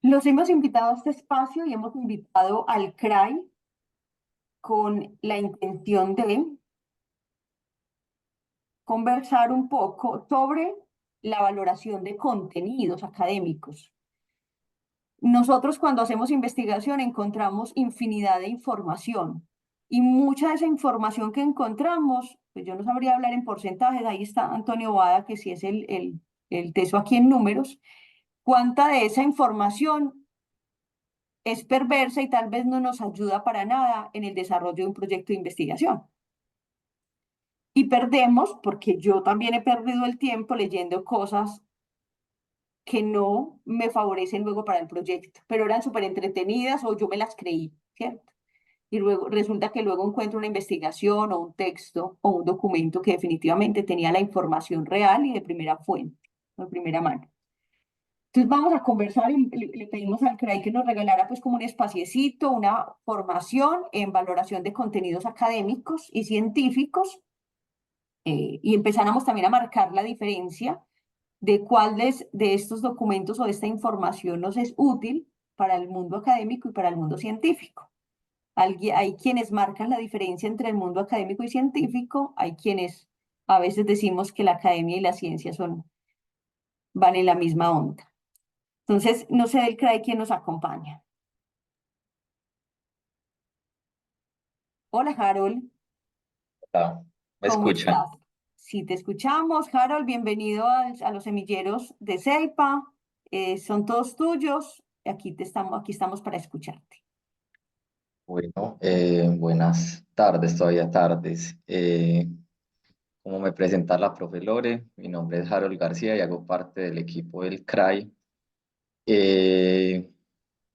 Los hemos invitado a este espacio y hemos invitado al CRAI con la intención de conversar un poco sobre la valoración de contenidos académicos. Nosotros cuando hacemos investigación encontramos infinidad de información y mucha de esa información que encontramos, pues yo no sabría hablar en porcentajes, ahí está Antonio Boada, que sí es el teso aquí en números, cuánta de esa información es perversa y tal vez no nos ayuda para nada en el desarrollo de un proyecto de investigación. Y perdemos, porque yo también he perdido el tiempo leyendo cosas que no me favorecen luego para el proyecto, pero eran súper entretenidas o yo me las creí, ¿cierto? Y luego resulta que luego encuentro una investigación o un texto o un documento que definitivamente tenía la información real y de primera fuente, de primera mano. Entonces vamos a conversar y le pedimos al CRAI que nos regalara pues como un espaciecito, una formación en valoración de contenidos académicos y científicos y empezáramos también a marcar la diferencia de cuáles de estos documentos o de esta información nos es útil para el mundo académico y para el mundo científico. Hay quienes marcan la diferencia entre el mundo académico y científico, hay quienes a veces decimos que la academia y la ciencia van en la misma onda. Entonces, no sé del CRAI quién nos acompaña. Hola, Harold, Ah, ¿me ¿cómo escuchan? estás? Si te escuchamos, Harold, bienvenido a los semilleros de CELPA. Son todos tuyos. Aquí estamos para escucharte. Bueno, buenas tardes, todavía tardes. Como me presenta la profe Lore, mi nombre es Harold García y hago parte del equipo del CRAI. Eh,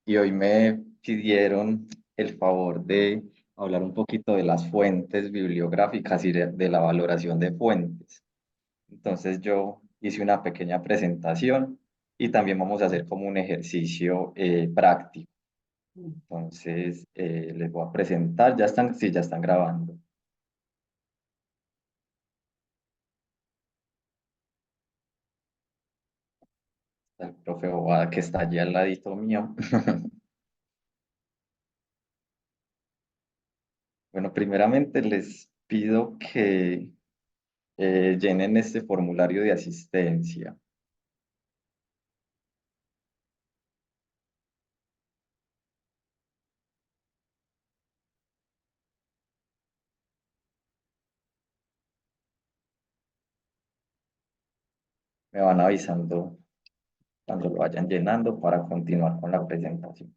y hoy me pidieron el favor de hablar un poquito de las fuentes bibliográficas y de la valoración de fuentes. Entonces yo hice una pequeña presentación y también vamos a hacer como un ejercicio práctico. Entonces, les voy a presentar, ya están, sí, ya están grabando. Está el profe Bobada que está allí al ladito mío. Bueno, primeramente les pido que llenen este formulario de asistencia. Me van avisando cuando lo vayan llenando para continuar con la presentación.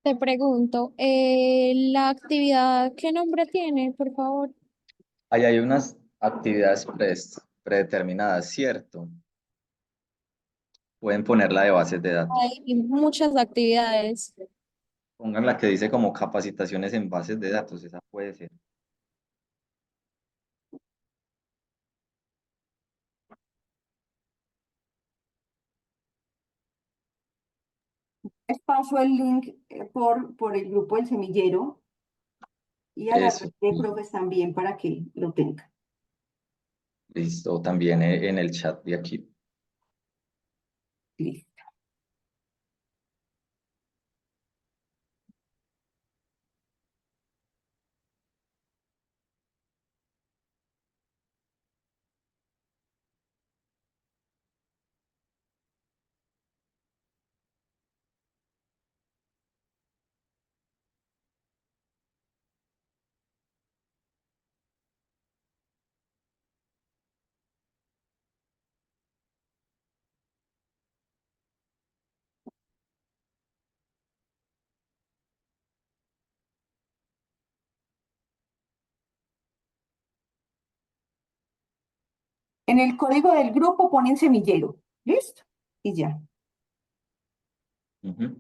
Te pregunto, ¿la actividad qué nombre tiene, por favor? Ahí hay unas actividades predeterminadas, ¿cierto? Pueden ponerla de bases de datos. Hay muchas actividades. Pongan la que dice como capacitaciones en bases de datos, esa puede ser. Les paso el link por el grupo del semillero y a la red Eso. de profes también para que lo tengan. Listo, también en el chat de aquí. Listo. En el código del grupo ponen semillero. ¿Listo? Y ya. Ujú.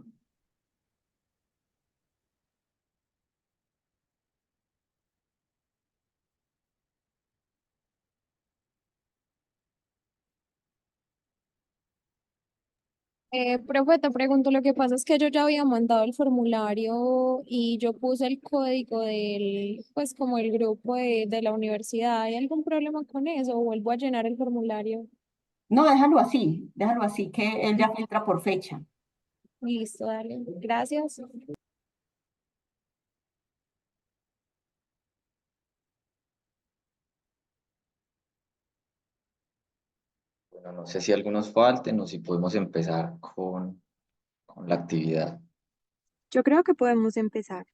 Profe, te pregunto, lo que pasa es que yo ya había mandado el formulario y yo puse el código del, pues como el grupo de la universidad. ¿Hay algún problema con eso? ¿O vuelvo a llenar el formulario? No, déjalo así, que él ya filtra por fecha. Listo, dale. Gracias. Bueno, no sé si algunos falten o si podemos empezar con la actividad. Yo creo que podemos empezar.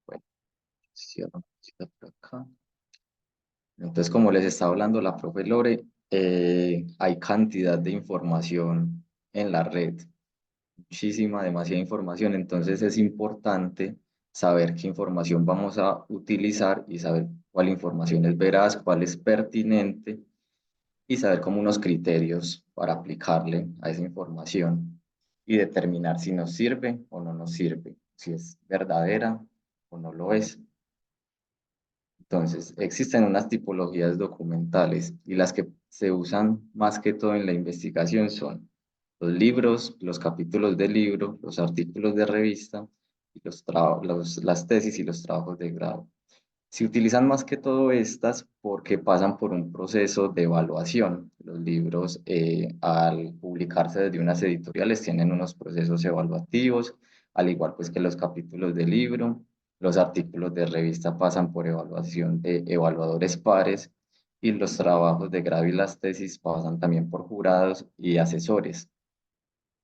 Bueno, cierro una cosita por acá. Entonces, como les estaba hablando la profe Lore, hay cantidad de información en la red, muchísima, demasiada información. Entonces, es importante saber qué información vamos a utilizar y saber cuál información es veraz, cuál es pertinente y saber como unos criterios para aplicarle a esa información y determinar si nos sirve o no nos sirve, si es verdadera o no lo es. Entonces, existen unas tipologías documentales y las que se usan más que todo en la investigación son los libros, los capítulos de libro, los artículos de revista y las tesis y los trabajos de grado. Se utilizan más que todo estas porque pasan por un proceso de evaluación. Los libros, al publicarse desde unas editoriales, tienen unos procesos evaluativos, al igual pues que los capítulos de libro. Los artículos de revista pasan por evaluación de evaluadores pares y los trabajos de grado y las tesis pasan también por jurados y asesores.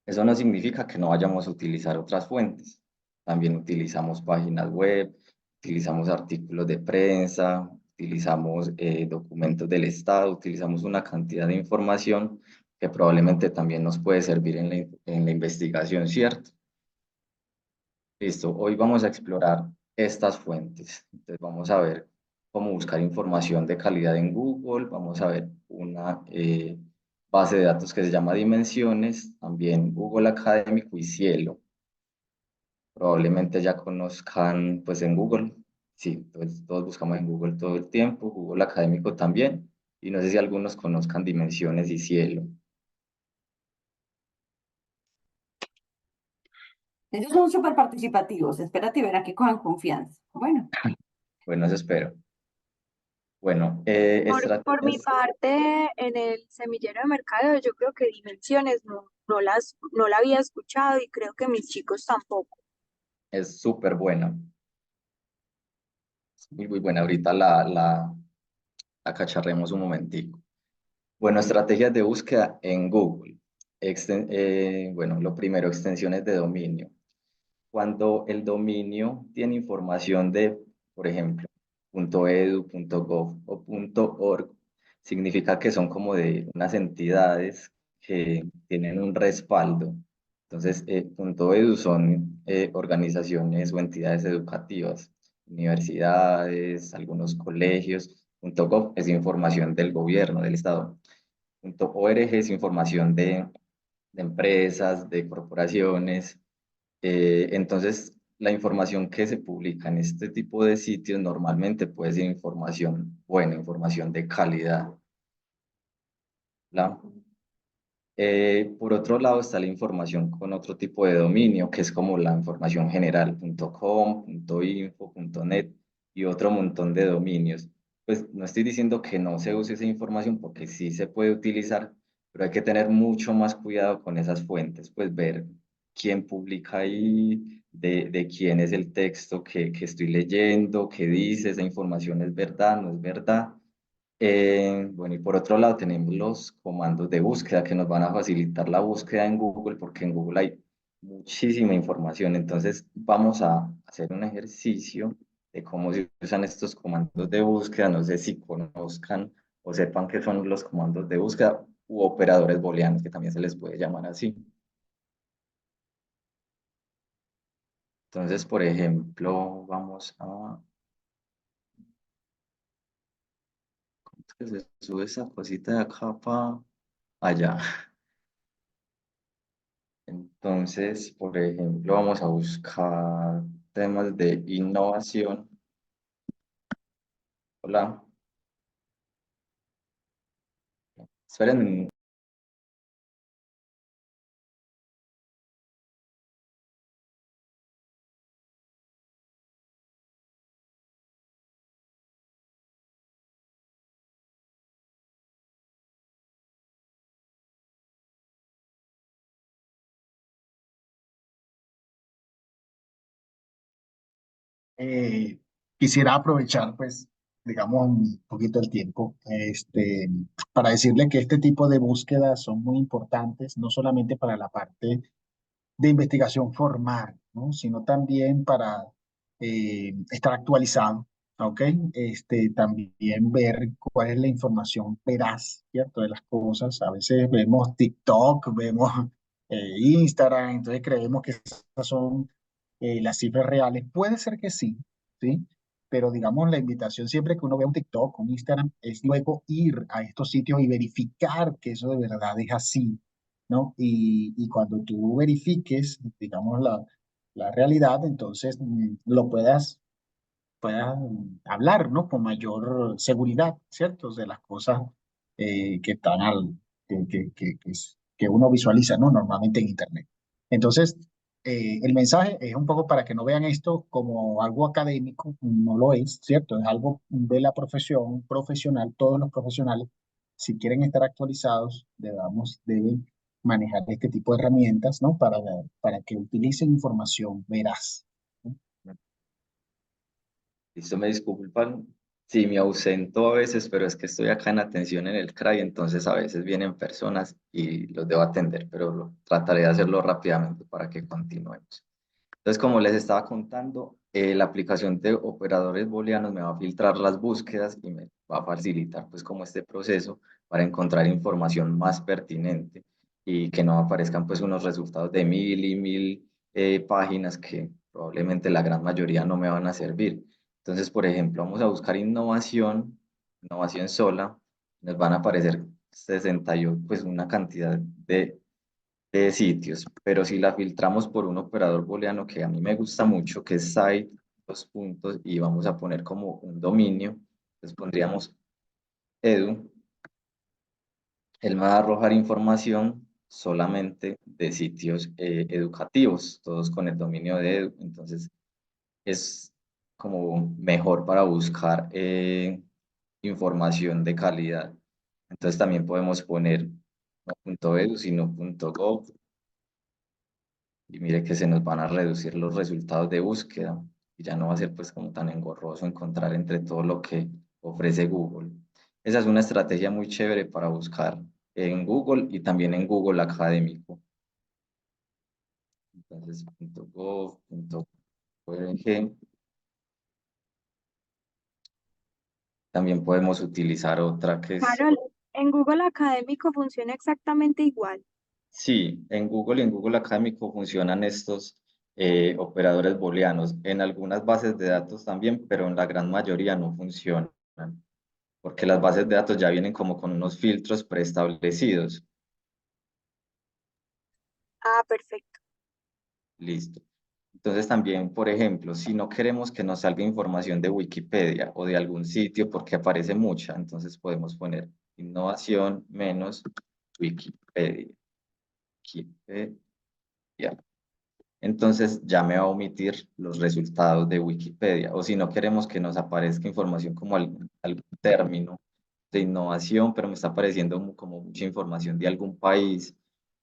Eso no significa que no vayamos a utilizar otras fuentes. También utilizamos páginas web, utilizamos artículos de prensa, utilizamos documentos del Estado, utilizamos una cantidad de información que probablemente también nos puede servir en la investigación, ¿cierto? Listo, hoy vamos a explorar estas fuentes. Entonces vamos a ver cómo buscar información de calidad en Google, vamos a ver una base de datos que se llama Dimensiones, también Google Académico y Cielo. Probablemente ya conozcan pues en Google, sí, todos buscamos en Google todo el tiempo, Google Académico también, y no sé si algunos conozcan Dimensiones y Cielo. Ellos son súper participativos, espérate y verá que cojan confianza. Bueno, Bueno, eso espero. Bueno, Por mi estrategias parte, en el semillero de mercado, yo creo que dimensiones no la había escuchado y creo que mis chicos tampoco. es súper buena. Muy, muy buena. Ahorita la cacharremos un momentico. Bueno, estrategias de búsqueda en Google. Bueno, lo primero, extensiones de dominio. Cuando el dominio tiene información de, por ejemplo, .edu, .gov o .org, significa que son como de unas entidades que tienen un respaldo. Entonces, .edu son organizaciones o entidades educativas, universidades, algunos colegios. .gov es información del gobierno, del Estado. .org es información de empresas, de corporaciones. Entonces, la información que se publica en este tipo de sitios normalmente puede ser información buena, información de calidad. ¿La? Por otro lado está la información con otro tipo de dominio, que es como la información general, .com, .info, .net y otro montón de dominios. Pues no estoy diciendo que no se use esa información porque sí se puede utilizar, pero hay que tener mucho más cuidado con esas fuentes, pues ver quién publica ahí, de quién es el texto que estoy leyendo, qué dice, esa información es verdad, no es verdad. Bueno, y por otro lado tenemos los comandos de búsqueda que nos van a facilitar la búsqueda en Google porque en Google hay muchísima información. Entonces vamos a hacer un ejercicio de cómo se usan estos comandos de búsqueda. No sé si conozcan o sepan qué son los comandos de búsqueda u operadores booleanos, que también se les puede llamar así. Entonces, por ejemplo, vamos a... ¿Cómo es que se sube esa cosita de acá para allá? Entonces, por ejemplo, vamos a buscar temas de innovación. Hola, esperen, Eh, Quisiera aprovechar, pues, digamos, un poquito el tiempo, para decirle que este tipo de búsquedas son muy importantes, no solamente para la parte de investigación formal, ¿no? Sino también para estar actualizado, ¿ok? También ver cuál es la información veraz, ¿cierto? De las cosas. A veces vemos TikTok, vemos Instagram, entonces creemos que esas son las cifras reales. Puede ser que sí, ¿sí? Pero digamos, la invitación siempre que uno ve un TikTok, un Instagram, es luego ir a estos sitios y verificar que eso de verdad es así, ¿no? Y cuando tú verifiques, digamos, la realidad, entonces lo puedas hablar, ¿no? Con mayor seguridad, ¿cierto? De las cosas que están que uno visualiza, ¿no? Normalmente en Internet. Entonces, el mensaje es un poco para que no vean esto como algo académico, no lo es, ¿cierto? Es algo de la profesión profesional, todos los profesionales, si quieren estar actualizados, deben manejar este tipo de herramientas, ¿no? Para que utilicen información veraz, ¿no? Listo, me disculpan si me ausento a veces, pero es que estoy acá en atención en el CRAI, entonces a veces vienen personas y los debo atender, pero trataré de hacerlo rápidamente para que continuemos. Entonces, como les estaba contando, la aplicación de operadores booleanos me va a filtrar las búsquedas y me va a facilitar pues como este proceso para encontrar información más pertinente y que no aparezcan pues unos resultados de 1000 y 1000 páginas que probablemente la gran mayoría no me van a servir. Entonces, por ejemplo, vamos a buscar innovación sola, nos van a aparecer 68, pues una cantidad de sitios, pero si la filtramos por un operador booleano que a mí me gusta mucho, que es site, dos puntos, y vamos a poner como un dominio, entonces pondríamos edu, él me va a arrojar información solamente de sitios educativos, todos con el dominio de edu, entonces es como mejor para buscar información de calidad. Entonces también podemos poner no .edu, sino .gov, y mire que se nos van a reducir los resultados de búsqueda y ya no va a ser pues como tan engorroso encontrar entre todo lo que ofrece Google. Esa es una estrategia muy chévere para buscar en Google y también en Google Académico. Entonces, .gov, .org. También podemos utilizar otra que es, Carol, en Google Académico funciona exactamente igual. sí, en Google y en Google Académico funcionan estos operadores booleanos. En algunas bases de datos también, pero en la gran mayoría no funcionan, porque las bases de datos ya vienen como con unos filtros preestablecidos. Ah, perfecto. Listo. Entonces también, por ejemplo, si no queremos que nos salga información de Wikipedia o de algún sitio porque aparece mucha, entonces podemos poner innovación menos Wikipedia. Wikipedia. Entonces ya me va a omitir los resultados de Wikipedia. O si no queremos que nos aparezca información como algún término de innovación, pero me está apareciendo como mucha información de algún país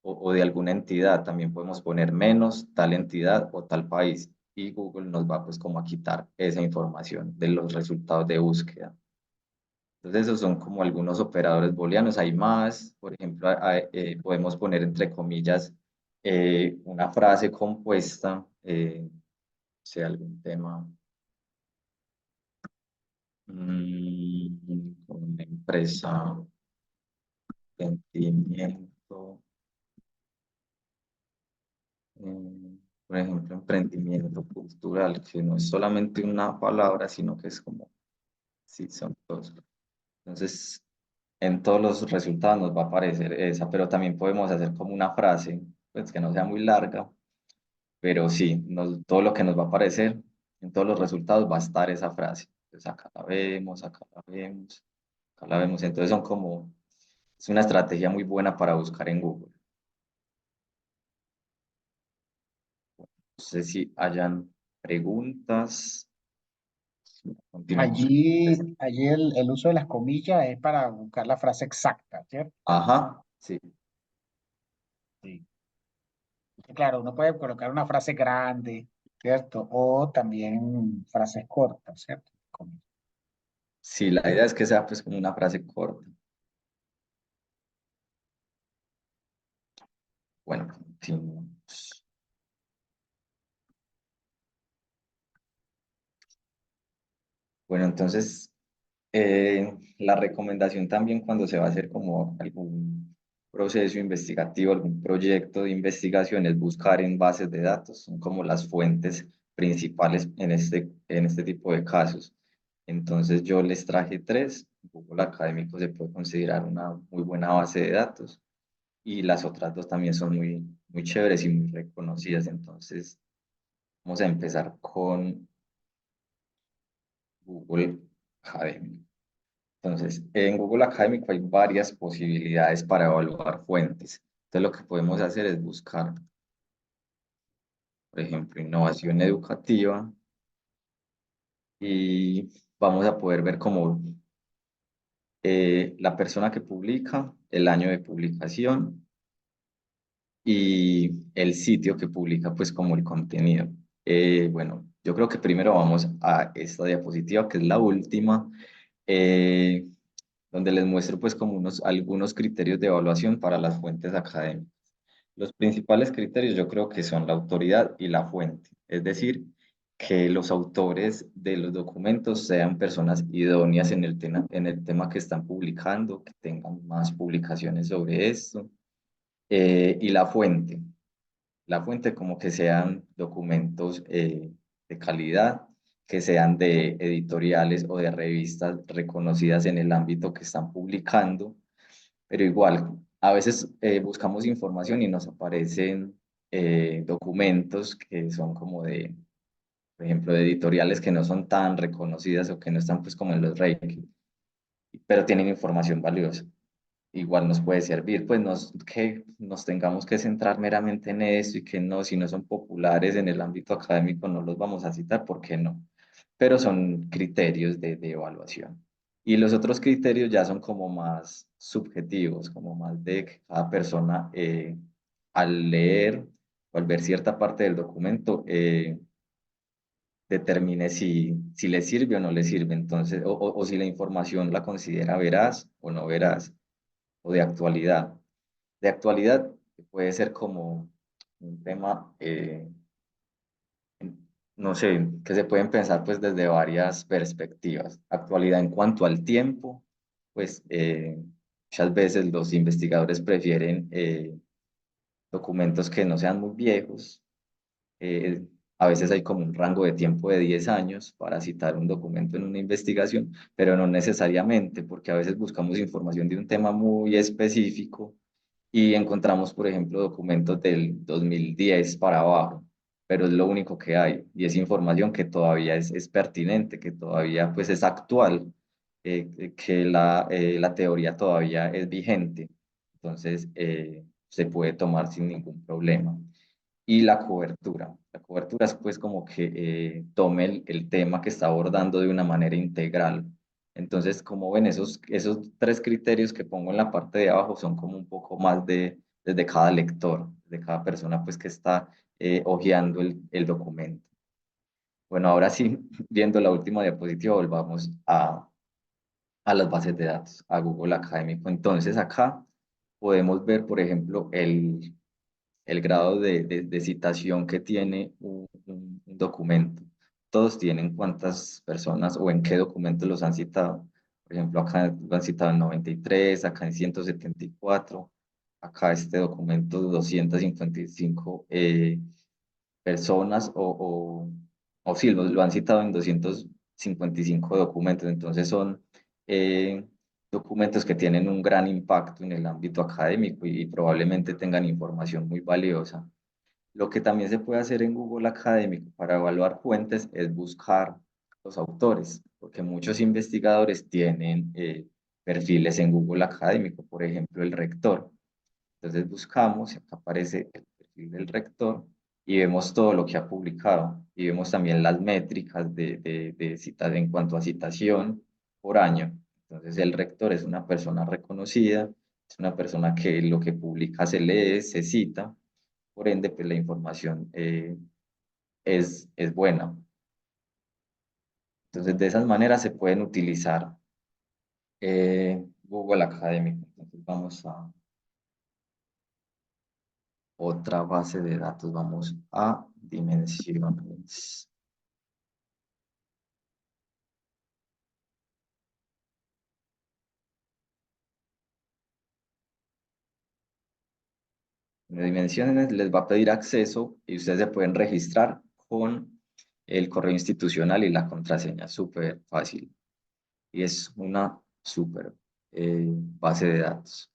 o de alguna entidad, también podemos poner menos tal entidad o tal país. Y Google nos va pues como a quitar esa información de los resultados de búsqueda. Entonces esos son como algunos operadores booleanos. Hay más, por ejemplo, podemos poner entre comillas una frase compuesta, sea algún tema, con una empresa, sentimiento, por ejemplo, emprendimiento cultural, que no es solamente una palabra, sino que es como, sí, son dos. Entonces, en todos los resultados nos va a aparecer esa, pero también podemos hacer como una frase, pues que no sea muy larga, pero sí, todo lo que nos va a aparecer en todos los resultados va a estar esa frase. Entonces acá la vemos, acá la vemos, acá la vemos. Entonces es una estrategia muy buena para buscar en Google. No sé si hayan preguntas. Continuamos. Allí el uso de las comillas es para buscar la frase exacta, ¿cierto? Ajá, sí. Sí. Claro, uno puede colocar una frase grande, ¿cierto? O también frases cortas, ¿cierto? Sí, la idea es que sea pues como una frase corta. Bueno, continuamos. Bueno, entonces, la recomendación también cuando se va a hacer como algún proceso investigativo, algún proyecto de investigación es buscar en bases de datos, son como las fuentes principales en este tipo de casos. Entonces yo les traje tres. Google Académico se puede considerar una muy buena base de datos y las otras dos también son muy chéveres y muy reconocidas. Entonces vamos a empezar con Google Académico. Entonces, en Google Académico hay varias posibilidades para evaluar fuentes. Entonces, lo que podemos hacer es buscar, por ejemplo, innovación educativa y vamos a poder ver como la persona que publica, el año de publicación y el sitio que publica, pues como el contenido. Bueno, yo creo que primero vamos a esta diapositiva, que es la última, eh, donde les muestro pues como algunos criterios de evaluación para las fuentes académicas. Los principales criterios yo creo que son la autoridad y la fuente, es decir, que los autores de los documentos sean personas idóneas en el tema que están publicando, que tengan más publicaciones sobre esto, y la fuente como que sean documentos de calidad, que sean de editoriales o de revistas reconocidas en el ámbito que están publicando, pero igual, a veces buscamos información y nos aparecen documentos que son como de, por ejemplo, de editoriales que no son tan reconocidas o que no están pues como en los rankings, pero tienen información valiosa. Igual nos puede servir, pues que nos tengamos que centrar meramente en eso y que no, si no son populares en el ámbito académico, no los vamos a citar, ¿por qué no? Pero son criterios de evaluación. Y los otros criterios ya son como más subjetivos, como más de que cada persona al leer o al ver cierta parte del documento determine si le sirve o no le sirve, entonces, o si la información la considera veraz o no veraz, o de actualidad. De actualidad puede ser como un tema, no sé, que se pueden pensar pues desde varias perspectivas. Actualidad en cuanto al tiempo, pues muchas veces los investigadores prefieren documentos que no sean muy viejos. eh, a veces hay como un rango de tiempo de 10 años para citar un documento en una investigación, pero no necesariamente, porque a veces buscamos información de un tema muy específico y encontramos, por ejemplo, documentos del 2010 para abajo, pero es lo único que hay y es información que todavía es pertinente, que todavía pues es actual, que la teoría todavía es vigente, entonces se puede tomar sin ningún problema. Y la cobertura. La cobertura es pues como que tome el tema que está abordando de una manera integral. Entonces, como ven, esos tres criterios que pongo en la parte de abajo son como un poco más desde cada lector, de cada persona pues que está hojeando el documento. Bueno, ahora sí, viendo la última diapositiva, volvamos a las bases de datos, a Google Académico. Entonces, acá podemos ver, por ejemplo, el grado de citación que tiene un documento. Todos tienen cuántas personas o en qué documentos los han citado. Por ejemplo, acá lo han citado en 93, acá en 174, acá este documento 255 personas o sí, lo han citado en 255 documentos. Entonces son eh, documentos que tienen un gran impacto en el ámbito académico y probablemente tengan información muy valiosa. Lo que también se puede hacer en Google Académico para evaluar fuentes es buscar los autores, porque muchos investigadores tienen perfiles en Google Académico, por ejemplo, el rector. Entonces buscamos, y acá aparece el perfil del rector y vemos todo lo que ha publicado y vemos también las métricas de citas en cuanto a citación por año. Entonces el rector es una persona reconocida, es una persona que lo que publica se lee, se cita, por ende pues la información es buena. Entonces, de esas maneras se pueden utilizar Google Académico. Entonces, vamos a otra base de datos. Vamos a dimensiones. En dimensiones les va a pedir acceso y ustedes se pueden registrar con el correo institucional y la contraseña. Súper fácil. Y es una súper base de datos.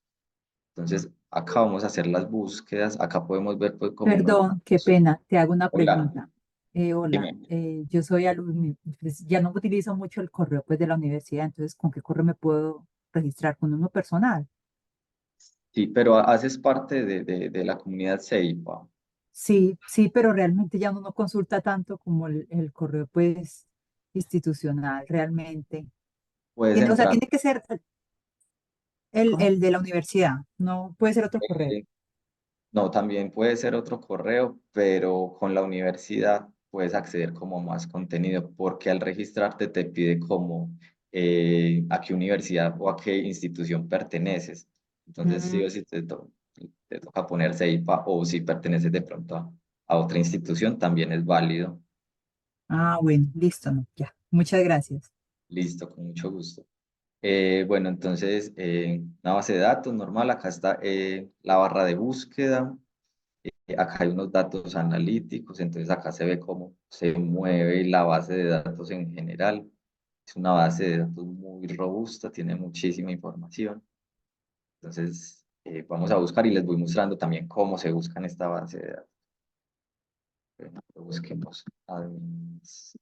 Entonces, acá vamos a hacer las búsquedas. Acá podemos ver pues cómo nos... Perdón, qué pena, te hago una Hola, pregunta. Hola, dime. yo soy alumno, pues, ya no utilizo mucho el correo pues, de la universidad, entonces, ¿con qué correo me puedo registrar? ¿Con uno personal? Sí, pero haces parte de la comunidad CEIPA. Sí, sí, pero realmente ya uno no consulta tanto como el correo pues institucional, realmente. Puedes Tiene, o sea, entrar. tiene que ser ¿Cómo? el de la universidad, no puede ser otro correo. Eh, no, también puede ser otro correo, pero con la universidad puedes acceder como más contenido, porque al registrarte te pide como a qué universidad o a qué institución perteneces. Entonces, sí Mm, o sí te toca poner CEIPA, o si perteneces de pronto a otra institución, también es válido. ah, bueno, listo, no, ya. Muchas gracias. Listo, con mucho gusto. Bueno, entonces, una base de datos normal, acá está la barra de búsqueda, acá hay unos datos analíticos, entonces acá se ve cómo se mueve la base de datos en general. Es una base de datos muy robusta, tiene muchísima información. Entonces, vamos a buscar y les voy mostrando también cómo se busca en esta base de datos. Bueno, busquemos administración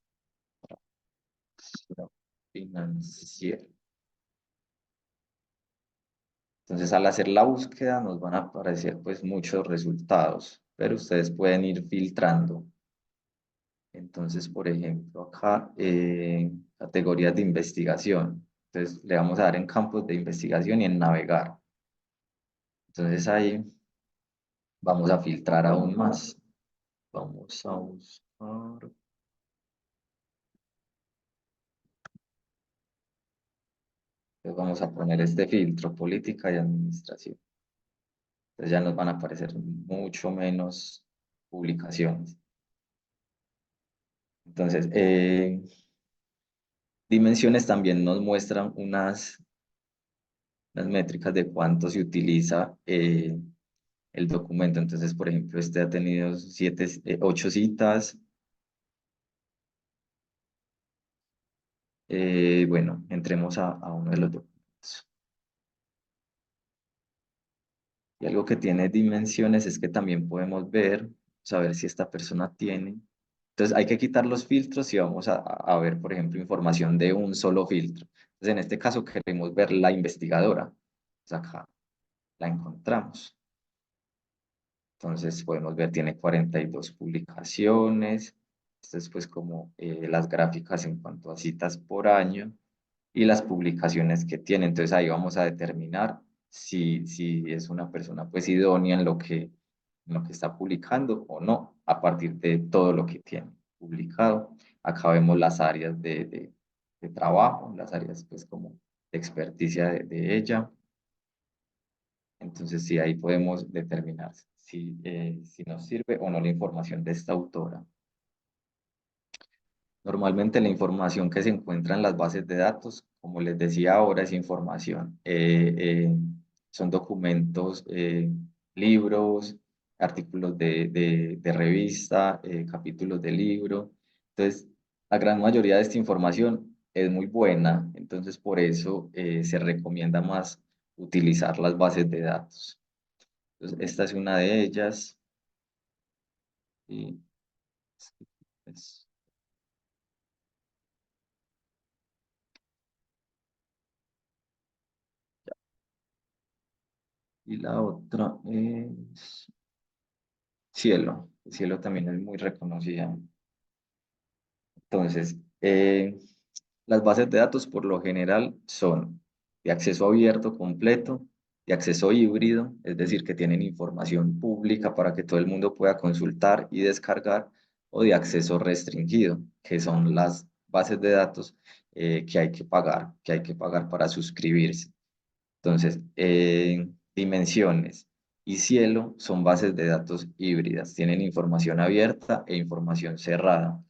financiera. Entonces, al hacer la búsqueda nos van a aparecer pues muchos resultados, pero ustedes pueden ir filtrando. Entonces, por ejemplo, acá categorías de investigación. Entonces, le vamos a dar en campos de investigación y en navegar. Entonces, ahí vamos a filtrar aún más. Vamos a buscar. Entonces, vamos a poner este filtro, política y administración. Entonces, ya nos van a aparecer mucho menos publicaciones. Entonces, dimensiones también nos muestran unas métricas de cuánto se utiliza el documento. Entonces, por ejemplo, este ha tenido 8 citas. Bueno, entremos a uno de los documentos. Y algo que tiene dimensiones es que también podemos ver, saber si esta persona tiene. Entonces, hay que quitar los filtros y vamos a ver, por ejemplo, información de un solo filtro. Entonces, en este caso queremos ver la investigadora. Entonces, acá la encontramos. Entonces podemos ver, tiene 42 publicaciones. Esto es pues como las gráficas en cuanto a citas por año y las publicaciones que tiene. Entonces ahí vamos a determinar si es una persona pues idónea en lo que está publicando o no, a partir de todo lo que tiene publicado. Acá vemos las áreas de trabajo, las áreas pues como de experticia de ella. Entonces, sí, ahí podemos determinar si nos sirve o no la información de esta autora. Normalmente la información que se encuentra en las bases de datos, como les decía ahora, es información. Son documentos, libros, artículos de revista, capítulos de libro. Entonces, la gran mayoría de esta información es muy buena, entonces por eso se recomienda más utilizar las bases de datos. Entonces, esta es una de ellas. Y, es- y la otra es Cielo. Cielo también es muy reconocida. Entonces, las bases de datos por lo general son de acceso abierto completo, de acceso híbrido, es decir, que tienen información pública para que todo el mundo pueda consultar y descargar, o de acceso restringido, que son las bases de datos que hay que pagar para suscribirse. Entonces, Dimensiones y Cielo son bases de datos híbridas, tienen información abierta e información cerrada.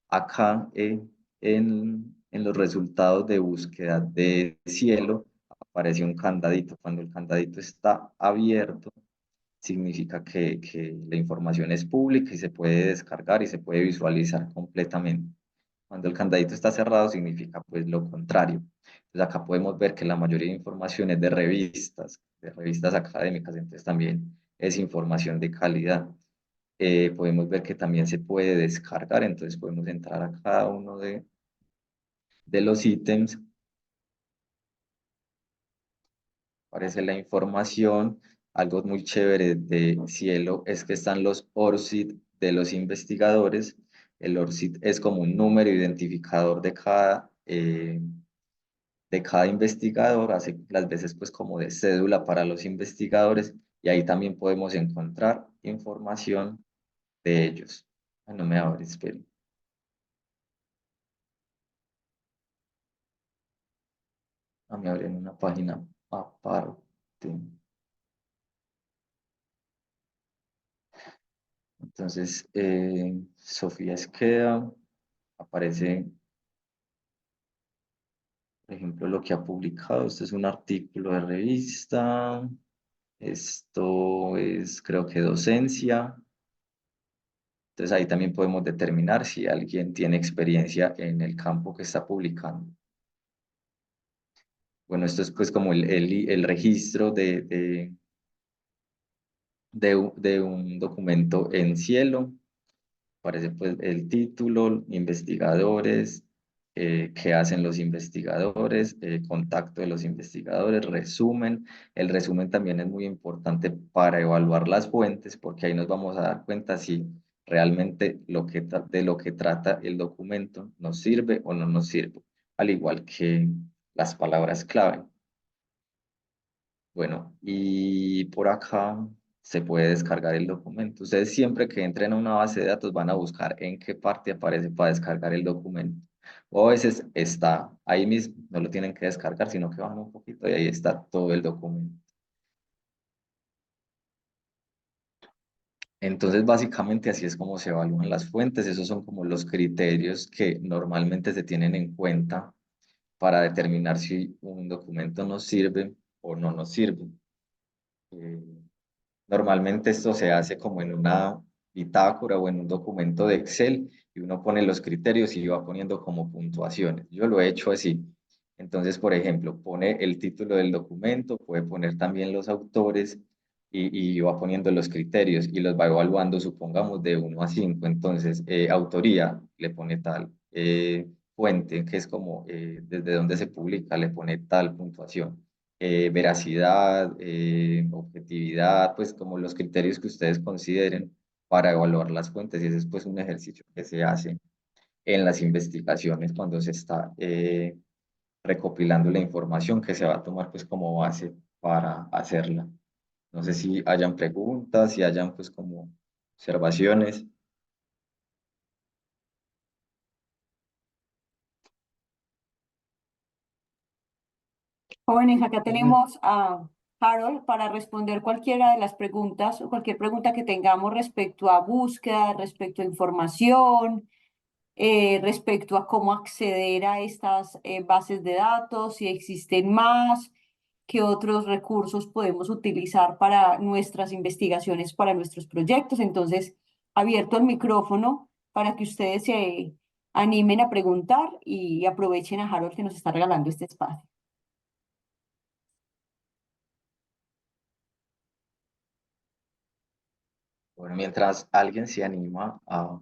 Acá en los resultados de búsqueda de Cielo aparece un candadito. Cuando el candadito está abierto, significa que la información es pública y se puede descargar y se puede visualizar completamente. Cuando el candadito está cerrado, significa pues lo contrario. Entonces acá podemos ver que la mayoría de información es de revistas académicas, entonces también es información de calidad. Podemos ver que también se puede descargar, entonces podemos entrar a cada uno de los ítems, aparece la información. Algo muy chévere de Cielo es que están los ORCID de los investigadores. El ORCID es como un número identificador de cada investigador, hace las veces pues como de cédula para los investigadores, y ahí también podemos encontrar información de ellos. Ah, no me abre, esperen. Me abren una página aparte. Entonces, Sofía Esqueda, aparece, por ejemplo, lo que ha publicado. Este es un artículo de revista. Esto es, creo que, docencia. Entonces, ahí también podemos determinar si alguien tiene experiencia en el campo que está publicando. Bueno, esto es pues como el registro de un documento en Cielo. Aparece pues el título, investigadores, qué hacen los investigadores, contacto de los investigadores, resumen. El resumen también es muy importante para evaluar las fuentes, porque ahí nos vamos a dar cuenta si realmente de lo que trata el documento nos sirve o no nos sirve, al igual que las palabras clave. Bueno, y por acá se puede descargar el documento. Ustedes siempre que entren a una base de datos van a buscar en qué parte aparece para descargar el documento. O a veces está ahí mismo, no lo tienen que descargar, sino que bajan un poquito y ahí está todo el documento. Entonces, básicamente así es como se evalúan las fuentes. Esos son como los criterios que normalmente se tienen en cuenta para determinar si un documento nos sirve o no nos sirve. Eh, Normalmente esto se hace como en una bitácora o en un documento de Excel y uno pone los criterios y va poniendo como puntuaciones. Yo lo he hecho así. Entonces, por ejemplo, pone el título del documento, puede poner también los autores y va poniendo los criterios y los va evaluando, supongamos, de 1 a 5. Entonces, autoría le pone tal, fuente, que es como desde donde se publica, le pone tal puntuación, veracidad, objetividad, pues como los criterios que ustedes consideren para evaluar las fuentes. Y ese es pues un ejercicio que se hace en las investigaciones cuando se está recopilando la información que se va a tomar pues como base para hacerla. No sé si hayan preguntas, si hayan pues como observaciones. Jóvenes, acá tenemos a Harold para responder cualquiera de las preguntas o cualquier pregunta que tengamos respecto a búsqueda, respecto a información, respecto a cómo acceder a estas bases de datos, si existen más, qué otros recursos podemos utilizar para nuestras investigaciones, para nuestros proyectos. Entonces, abierto el micrófono para que ustedes se animen a preguntar y aprovechen a Harold que nos está regalando este espacio. Bueno, mientras alguien se anima a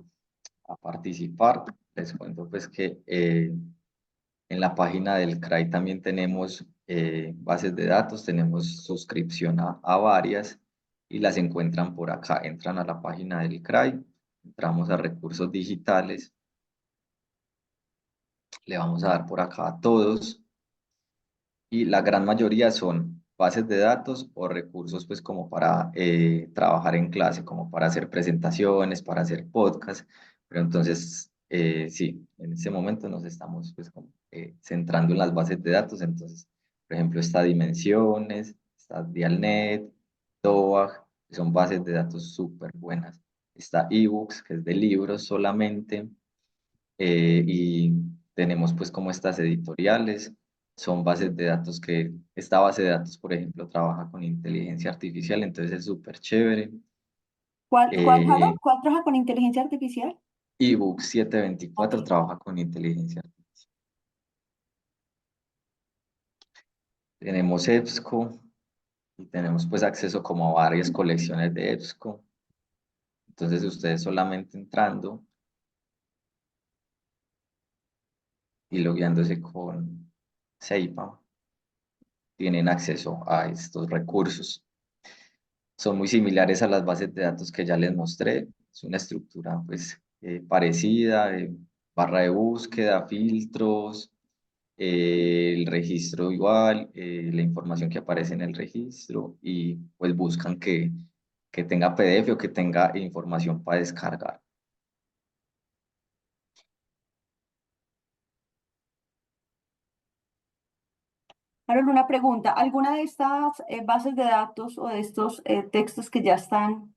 participar, les cuento pues que en la página del CRAI también tenemos bases de datos, tenemos suscripción a varias y las encuentran por acá. Entran a la página del CRAI, entramos a recursos digitales, le vamos a dar por acá a todos y la gran mayoría son bases de datos o recursos pues como para trabajar en clase, como para hacer presentaciones, para hacer podcast. Pero entonces, sí, en este momento nos estamos pues como centrando en las bases de datos. Entonces, por ejemplo, está Dimensiones, está Dialnet, TOAG, que son bases de datos súper buenas. Está eBooks, que es de libros solamente, y tenemos pues como estas editoriales, son bases de datos que, esta base de datos, por ejemplo, trabaja con inteligencia artificial, entonces es súper chévere. ¿Cuál, Harold? Eh, ¿Cuál trabaja con inteligencia artificial? eBooks Ok. 724 trabaja con inteligencia artificial. Tenemos EBSCO y tenemos pues acceso como a varias colecciones de EBSCO. Entonces ustedes solamente entrando y logueándose con Seipa tienen acceso a estos recursos. Son muy similares a las bases de datos que ya les mostré. Es una estructura pues parecida, barra de búsqueda, filtros, el registro igual, la información que aparece en el registro y pues buscan que tenga PDF o que tenga información para descargar. Harold, una pregunta. ¿Alguna de estas bases de datos o de estos textos que ya están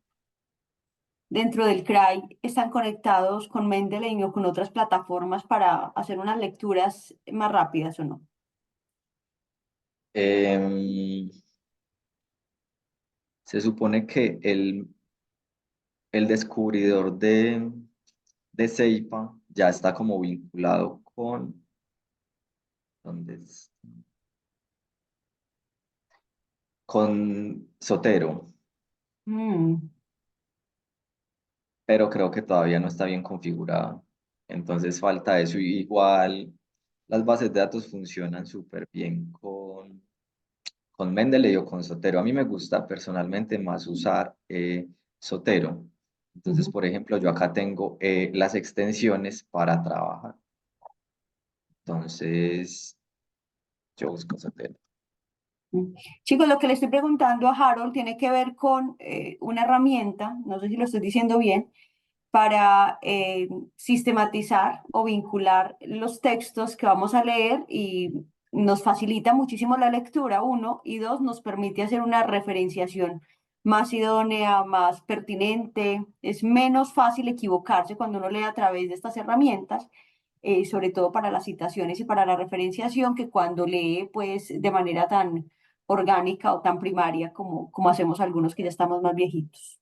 dentro del CRAI están conectados con Mendeley o con otras plataformas para hacer unas lecturas más rápidas o no? Em, Se supone que el descubridor de Seipa ya está como vinculado con, ¿dónde es? Con Sotero, Mm. pero creo que todavía no está bien configurado. Entonces falta eso. Y igual las bases de datos funcionan súper bien con Mendeley o con Sotero. A mí me gusta personalmente más usar Sotero. Entonces, Ujú. por ejemplo, yo acá tengo las extensiones para trabajar. Entonces, yo busco Sotero. Mm. Chicos, lo que le estoy preguntando a Harold tiene que ver con una herramienta, no sé si lo estoy diciendo bien, para sistematizar o vincular los textos que vamos a leer y nos facilita muchísimo la lectura, uno, y dos, nos permite hacer una referenciación más idónea, más pertinente. Es menos fácil equivocarse cuando uno lee a través de estas herramientas, sobre todo para las citaciones y para la referenciación, que cuando lee pues de manera tan orgánica o tan primaria como hacemos algunos que ya estamos más viejitos.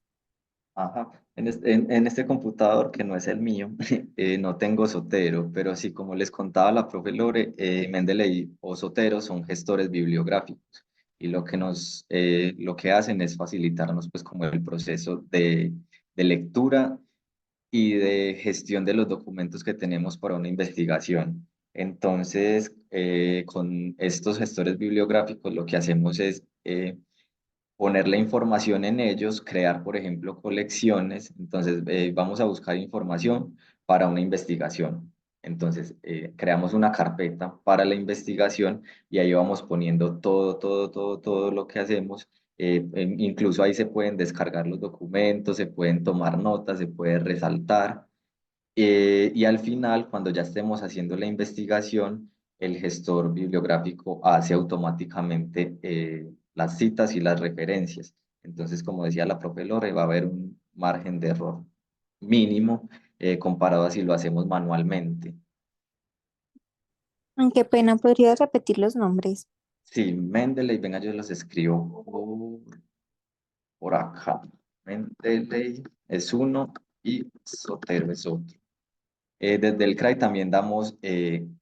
Ajá. En este computador, que no es el mío, no tengo Sotero, pero sí, como les contaba la profe Lore, Mendeley o Sotero son gestores bibliográficos y lo que hacen es facilitarnos pues como el proceso de lectura y de gestión de los documentos que tenemos para una investigación. Entonces, con estos gestores bibliográficos lo que hacemos es poner la información en ellos, crear, por ejemplo, colecciones. Entonces, vamos a buscar información para una investigación. Entonces, creamos una carpeta para la investigación y ahí vamos poniendo todo lo que hacemos. Incluso ahí se pueden descargar los documentos, se pueden tomar notas, se puede resaltar. Y al final, cuando ya estemos haciendo la investigación, el gestor bibliográfico hace automáticamente las citas y las referencias. Entonces, como decía la profe Lore, va a haber un margen de error mínimo comparado a si lo hacemos manualmente. Qué pena, ¿podrías repetir los nombres? Sí, Mendeley, venga, yo los escribo por acá. Mendeley es uno y Sotero es otro. Desde el CRAI también damos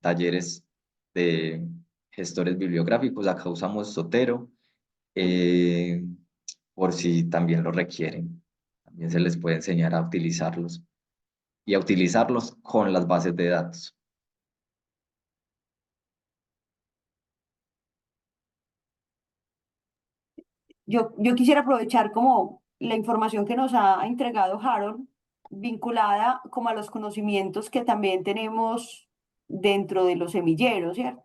talleres de gestores bibliográficos. Acá usamos Sotero, eh, por si también lo requieren. También se les puede enseñar a utilizarlos y a utilizarlos con las bases de datos. Yo quisiera aprovechar como la información que nos ha entregado Harold, vinculada como a los conocimientos que también tenemos dentro de los semilleros, ¿cierto?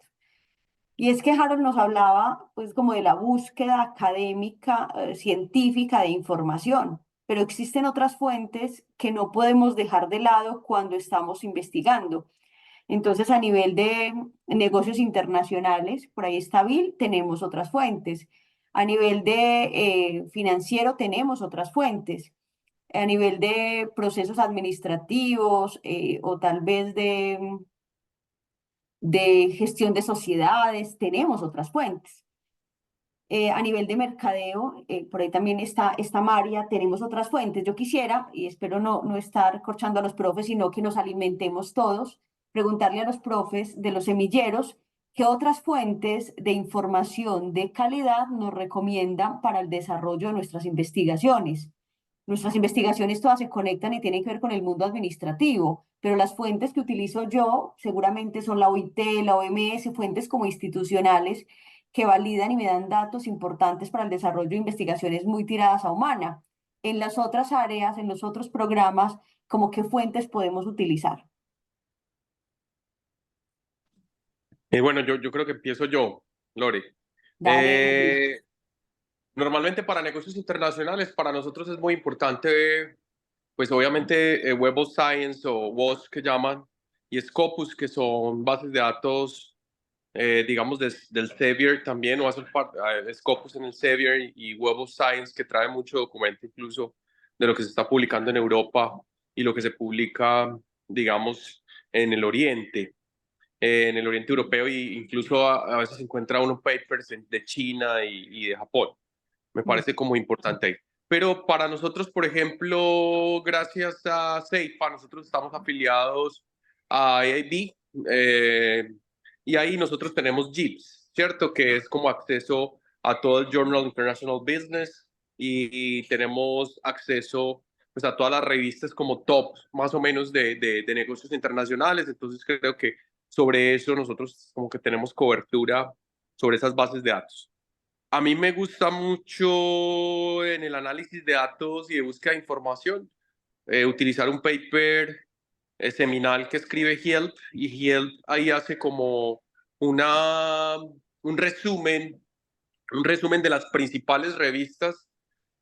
Y es que Harold nos hablaba pues como de la búsqueda académica, científica de información, pero existen otras fuentes que no podemos dejar de lado cuando estamos investigando. Entonces, a nivel de negocios internacionales, por ahí está Bill, tenemos otras fuentes. A nivel de financiero, tenemos otras fuentes. A nivel de procesos administrativos o tal vez de gestión de sociedades, tenemos otras fuentes. A nivel de mercadeo, por ahí también está María, tenemos otras fuentes. Yo quisiera, y espero no estar corchando a los profes, sino que nos alimentemos todos, preguntarle a los profes de los semilleros qué otras fuentes de información de calidad nos recomiendan para el desarrollo de nuestras investigaciones. Nuestras investigaciones todas se conectan y tienen que ver con el mundo administrativo, pero las fuentes que utilizo yo seguramente son la OIT, la OMS, fuentes como institucionales que validan y me dan datos importantes para el desarrollo de investigaciones muy tiradas a humana. En las otras áreas, en los otros programas, ¿como qué fuentes podemos utilizar? Bueno, yo creo que empiezo yo, Lore. Dale, Luis. Normalmente para negocios internacionales, para nosotros es muy importante, pues obviamente Web of Science o WOS que llaman, y Scopus, que son bases de datos, digamos, del Sevier también, o hacer Scopus en el Sevier y Web of Science, que trae mucho documento incluso de lo que se está publicando en Europa y lo que se publica, digamos, en el Oriente. En el Oriente Europeo e incluso a veces se encuentra unos papers de China y de Japón. Me parece como importante ahí. Pero para nosotros, por ejemplo, gracias a CEIPA, nosotros estamos afiliados a IIB y ahí nosotros tenemos JIBS, ¿cierto? Que es como acceso a todo el Journal International Business y tenemos acceso pues, a todas las revistas como top, más o menos, de negocios internacionales. Entonces creo que sobre eso nosotros como que tenemos cobertura sobre esas bases de datos. A mí me gusta mucho en el análisis de datos y de búsqueda de información utilizar un paper seminal que escribe Help y Help ahí hace como una, un resumen de las principales revistas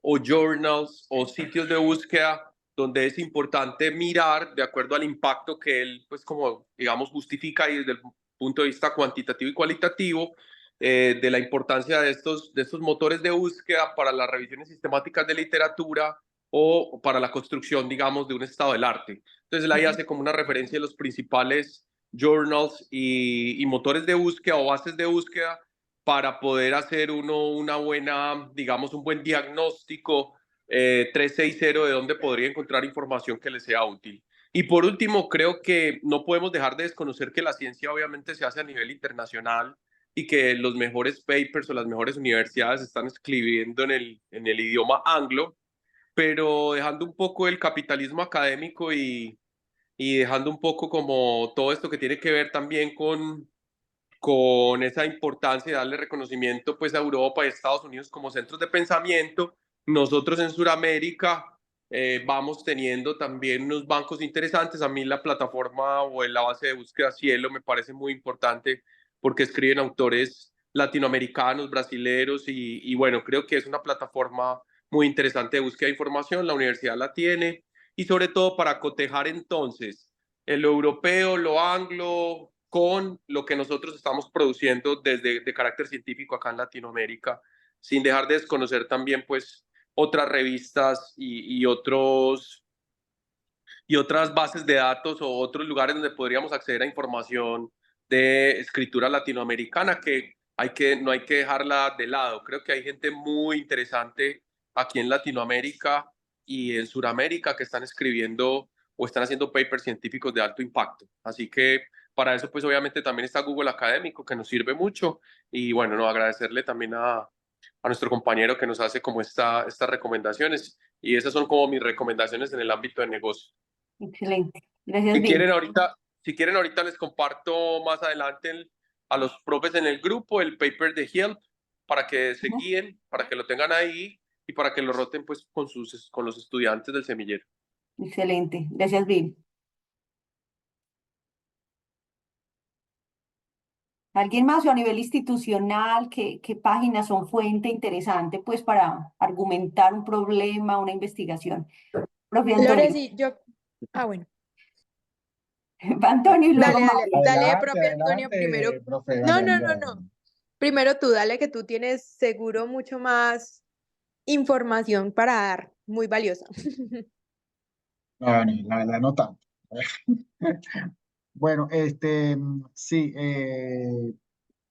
o journals o sitios de búsqueda donde es importante mirar de acuerdo al impacto que él, pues como digamos, justifica y desde el punto de vista cuantitativo y cualitativo de la importancia de estos motores de búsqueda para las revisiones sistemáticas de literatura o para la construcción, digamos, de un estado del arte. Entonces, él ahí hace como una referencia de los principales journals y motores de búsqueda o bases de búsqueda para poder hacer uno una buena, digamos, un buen diagnóstico 360 de dónde podría encontrar información que le sea útil. Y por último, creo que no podemos dejar de desconocer que la ciencia obviamente se hace a nivel internacional y que los mejores papers o las mejores universidades están escribiendo en el idioma anglo, pero dejando un poco el capitalismo académico y dejando un poco como todo esto que tiene que ver también con esa importancia de darle reconocimiento pues a Europa y Estados Unidos como centros de pensamiento. Nosotros en Sudamérica vamos teniendo también unos bancos interesantes. A mí la plataforma o la base de búsqueda Cielo me parece muy importante porque escriben autores latinoamericanos, brasileros y bueno, creo que es una plataforma muy interesante de búsqueda de información. La universidad la tiene y sobre todo para cotejar entonces el europeo, lo anglo, con lo que nosotros estamos produciendo desde de carácter científico acá en Latinoamérica, sin dejar de desconocer también pues otras revistas y otras bases de datos o otros lugares donde podríamos acceder a información de escritura latinoamericana no hay que dejarla de lado. Creo que hay gente muy interesante aquí en Latinoamérica y en Sudamérica que están escribiendo o están haciendo papers científicos de alto impacto. Así que para eso pues obviamente también está Google Académico que nos sirve mucho y bueno, no, agradecerle también a nuestro compañero que nos hace como estas recomendaciones y esas son como mis recomendaciones en el ámbito de negocio. Excelente. Gracias, Si Bill. quieren ahorita les comparto más adelante a los profes en el grupo el paper de Help para que se guíen, para que lo tengan ahí y para que lo roten pues con los estudiantes del semillero. Excelente. Gracias, Bill. ¿Alguien más o a nivel institucional, qué páginas son fuente interesante pues para argumentar un problema, una investigación? Profe Lore, Antonio. sí, yo. Ah, bueno. Antonio y luego Dale, dale, Mario. dale, Adelante, profe Antonio, primero. adelante, profe, No, dale, no, dale, no, dale. no. Primero tú, dale, que tú tienes seguro mucho más información para dar, muy valiosa. No, no, no tanto. Bueno, sí,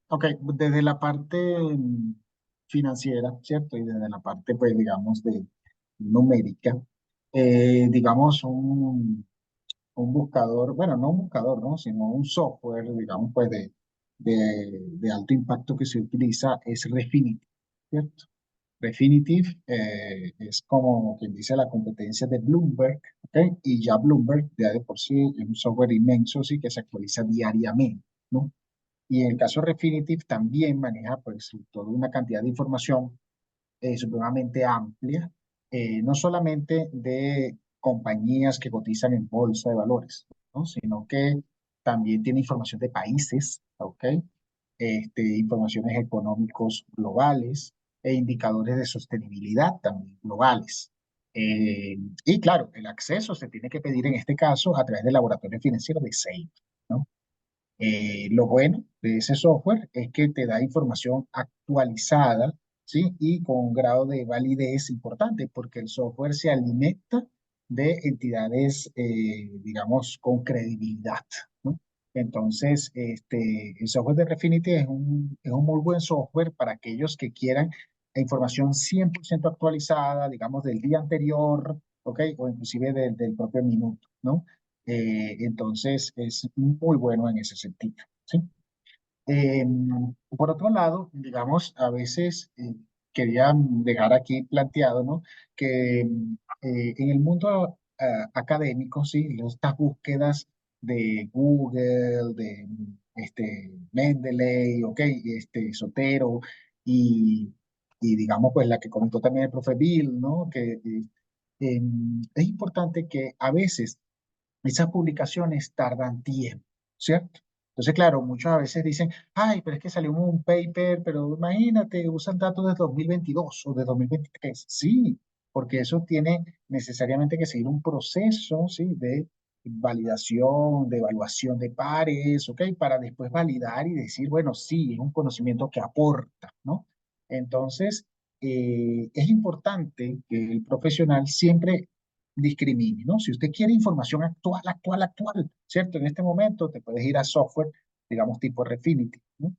ok, desde la parte financiera, ¿cierto? Y desde la parte, pues, digamos, de numérica, digamos, un buscador, bueno, no un buscador, ¿no? Sino un software, digamos, pues, de alto impacto que se utiliza es Refinitiv, ¿cierto? Refinitiv es como quien dice la competencia de Bloomberg, ¿ok? Y ya Bloomberg, ya de por sí, es un software inmenso, sí, que se actualiza diariamente, ¿no? Y en el caso Refinitiv también maneja pues toda una cantidad de información supremamente amplia, no solamente de compañías que cotizan en bolsa de valores, ¿no? Sino que también tiene información de países, ¿ok? Informaciones económicos globales e indicadores de sostenibilidad también globales. Y claro, el acceso se tiene que pedir en este caso a través del laboratorio financiero de SAFE, ¿no? Lo bueno de ese software es que te da información actualizada, ¿sí? Y con un grado de validez importante, porque el software se alimenta de entidades, digamos, con credibilidad, ¿no? Entonces, el software de Refinitiv es un muy buen software para aquellos que quieran información 100% actualizada, digamos, del día anterior, ¿ok? O inclusive del propio minuto, ¿no? Entonces es muy bueno en ese sentido, ¿sí? Eh, por otro lado, digamos, a veces quería dejar aquí planteado, ¿no? Que en el mundo académico, sí, estas búsquedas de Google, de Mendeley, ok, Sotero y, y digamos, pues la que comentó también el profe Bill, ¿no? Que es importante que a veces esas publicaciones tardan tiempo, ¿cierto? Entonces, claro, muchos a veces dicen, ay, pero es que salió un paper, pero imagínate, usan datos de 2022 o de 2023. Sí, porque eso tiene necesariamente que seguir un proceso, ¿sí? De validación, de evaluación de pares, ¿ok? Para después validar y decir, bueno, sí, es un conocimiento que aporta, ¿no? Entonces, es importante que el profesional siempre discrimine, ¿no? Si usted quiere información actual, ¿cierto? En este momento te puedes ir a software, digamos, tipo Refinitiv, ¿no?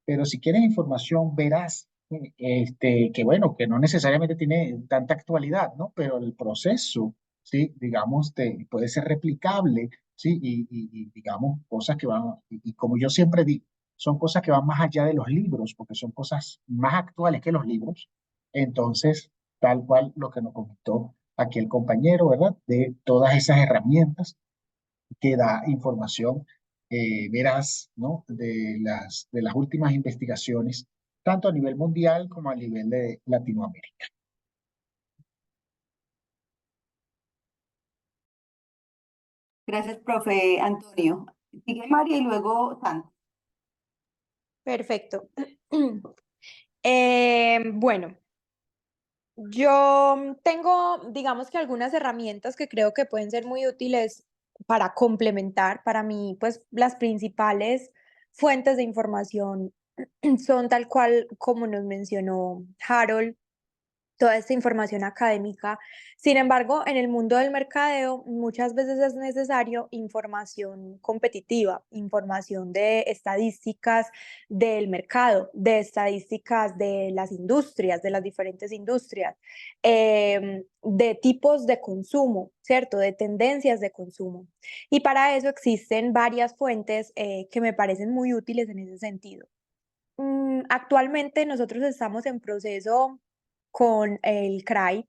Pero si quieres información veraz, que bueno, que no necesariamente tiene tanta actualidad, ¿no? Pero el proceso, ¿sí? Digamos, puede ser replicable, ¿sí? Digamos, cosas que van, y como yo siempre digo, son cosas que van más allá de los libros, porque son cosas más actuales que los libros. Entonces, tal cual lo que nos comentó aquí el compañero, ¿verdad? De todas esas herramientas que da información veraz, ¿no? De las últimas investigaciones, tanto a nivel mundial como a nivel de Latinoamérica. Gracias, profe Antonio. Sigue María y luego Sandra. Perfecto. Bueno, yo tengo, digamos que algunas herramientas que creo que pueden ser muy útiles para complementar. Para mí, pues las principales fuentes de información son tal cual como nos mencionó Harold, toda esta información académica. Sin embargo, en el mundo del mercadeo muchas veces es necesario información competitiva, información de estadísticas del mercado, de estadísticas de las industrias, de las diferentes industrias, de tipos de consumo, ¿cierto? De tendencias de consumo. Y para eso existen varias fuentes que me parecen muy útiles en ese sentido. Actualmente nosotros estamos en proceso con el CRAI,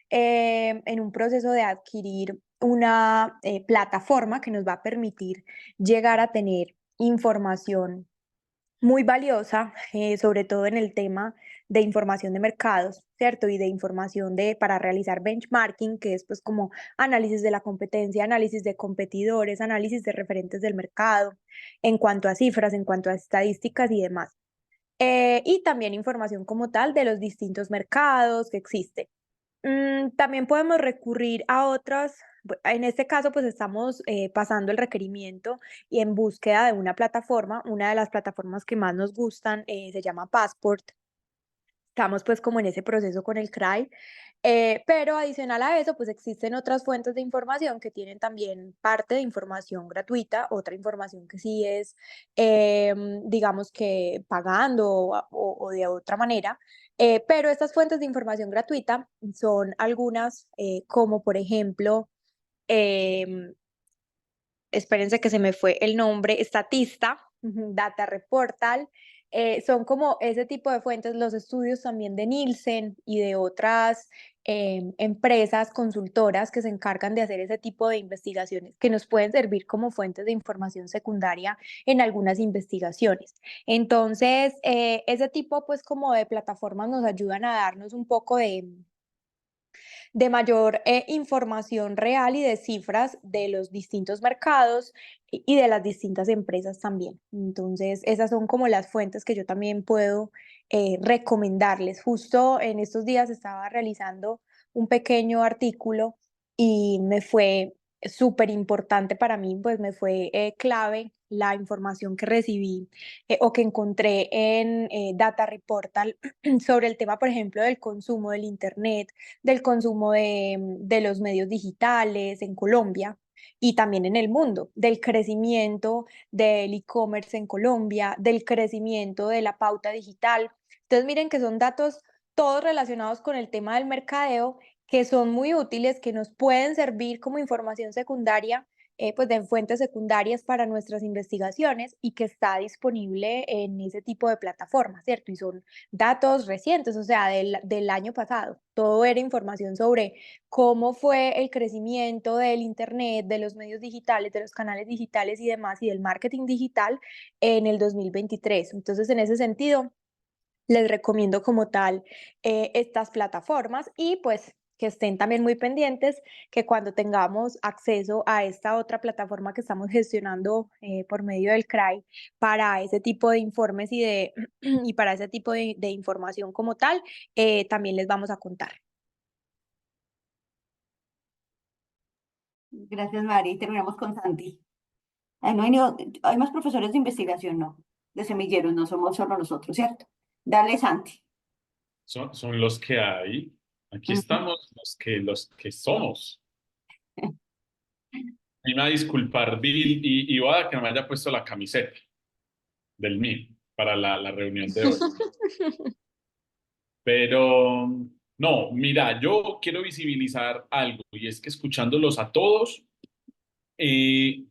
en un proceso de adquirir una plataforma que nos va a permitir llegar a tener información muy valiosa, sobre todo en el tema de información de mercados, ¿cierto? Y de información para realizar benchmarking, que es pues como análisis de la competencia, análisis de competidores, análisis de referentes del mercado, en cuanto a cifras, en cuanto a estadísticas y demás. Y también información como tal de los distintos mercados que existen. También podemos recurrir a otras, en este caso pues estamos pasando el requerimiento y en búsqueda de una plataforma, una de las plataformas que más nos gustan se llama Passport. Estamos pues como en ese proceso con el CRAI, pero adicional a eso pues existen otras fuentes de información que tienen también parte de información gratuita, otra información que sí es digamos que pagando o de otra manera, pero estas fuentes de información gratuita son algunas como por ejemplo, em, espérense que se me fue el nombre, Statista, Data Reportal, son como ese tipo de fuentes, los estudios también de Nielsen y de otras empresas consultoras que se encargan de hacer ese tipo de investigaciones que nos pueden servir como fuentes de información secundaria en algunas investigaciones. Entonces, ese tipo pues como de plataformas nos ayudan a darnos un poco de mayor información real y de cifras de los distintos mercados y de las distintas empresas también. Entonces, esas son como las fuentes que yo también puedo recomendarles. Justo en estos días estaba realizando un pequeño artículo y me fue súper importante para mí, pues me fue clave la información que recibí o que encontré en Data Reportal sobre el tema, por ejemplo, del consumo del Internet, del consumo de los medios digitales en Colombia y también en el mundo, del crecimiento del e-commerce en Colombia, del crecimiento de la pauta digital. Entonces, miren que son datos todos relacionados con el tema del mercadeo que son muy útiles, que nos pueden servir como información secundaria pues de fuentes secundarias para nuestras investigaciones y que está disponible en ese tipo de plataformas, ¿cierto? Y son datos recientes, o sea, del año pasado. Todo era información sobre cómo fue el crecimiento del Internet, de los medios digitales, de los canales digitales y demás, y del marketing digital en el 2023. Entonces, en ese sentido, les recomiendo como tal estas plataformas y pues que estén también muy pendientes que cuando tengamos acceso a esta otra plataforma que estamos gestionando por medio del CRAI para ese tipo de informes y para ese tipo de información como tal, también les vamos a contar. Gracias, Mari. Y terminamos con Santi. Ay, hay más profesores de investigación, ¿no? De semilleros, no somos solo nosotros, ¿cierto? Dale, Santi. Son los que hay. Aquí Ujú. estamos, los que somos. Y me va a disculpar, Bill y Oda, que no me haya puesto la camiseta del MIR para la reunión de hoy. Pero no, mira, yo quiero visibilizar algo y es que escuchándolos a todos, eh,